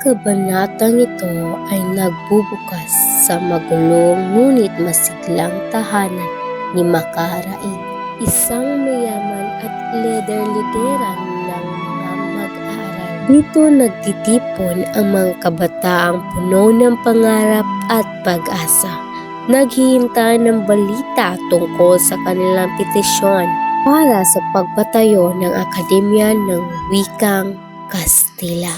kabanatang ito ay nagbubukas sa magulong ngunit masiglang tahanan ni Makaraig, isang mayaman at lider-lideran ng mga mag-aaral. Dito nagtitipon ang mga kabataang puno ng pangarap at pag-asa. Naghihintay ng balita tungkol sa kanilang petisyon para sa pagpatayo ng Akademya ng Wikang Kastila.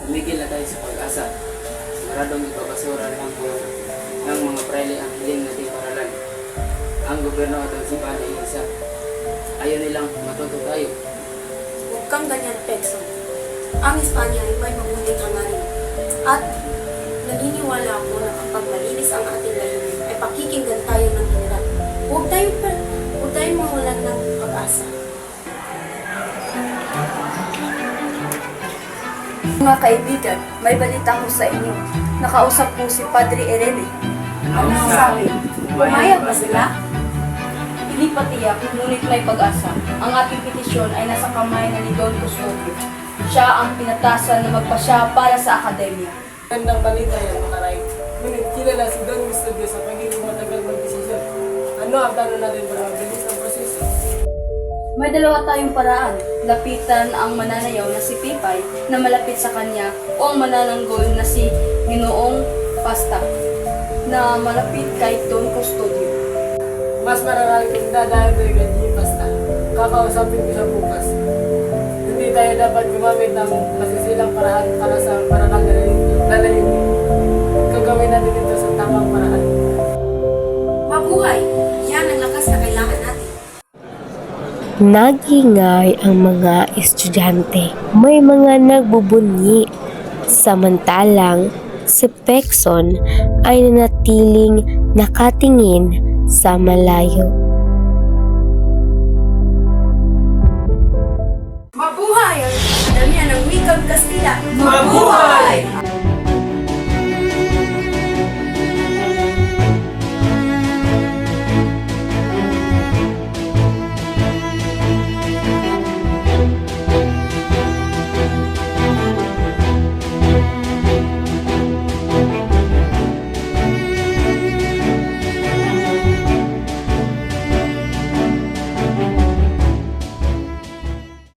Tumigil na tayo sa pag-asa. Maradong ipabasura ng mga praile ang hiling nating paralan. Ang gobyerno at ang simbahan ay isa. Ayaw nilang matuto tayo. Huwag kang ganyan, Pekson. Ang Espanya ay may mabuting hangarin. At naniniwala ako na kapag malinis ang ating layunin, ay pakikinggan tayo ng hirap. Huwag tayong mawalan ng pag-asa. Mga kaibigan, may balita ko sa inyo. Nakausap po si Padre Irene. Ano ang sabi? Pumayag ba sila? Hindi pa tiyak, ngunit may pag-asa. Ang ating petisyon ay nasa kamay na ni Don Custodio. Siya ang pinatasan na magpasya para sa akademya. Gandang balita yan, Makaraig. Ngunit kilala si Don Custodio sa pagiging matagal mag-desisyon. Ano ang plano natin para mabilis ang proseso? May dalawa tayong paraan. Lapitan ang mananayaw na si Pipay na malapit sa kanya o ang manananggol na si Ginoong Pasta na malapit kay Don Custodio. Mas mararami kung dadahan tayo kay G. Pasta. Kakausapin ko siya bukas. Hindi tayo dapat gumamit ng masisilang paraan para sa paranang lalayunin. Gagawin natin ito sa tamang paraan. Mabuhay! Yan ang lakas na kailangan natin. Nagingay ang mga estudyante. May mga nagbubunyi. Samantalang si Pekson ay nanatiling nakatingin sa malayo. Mabuhay ang Akademya ng Wikang Kastila! Mabuhay!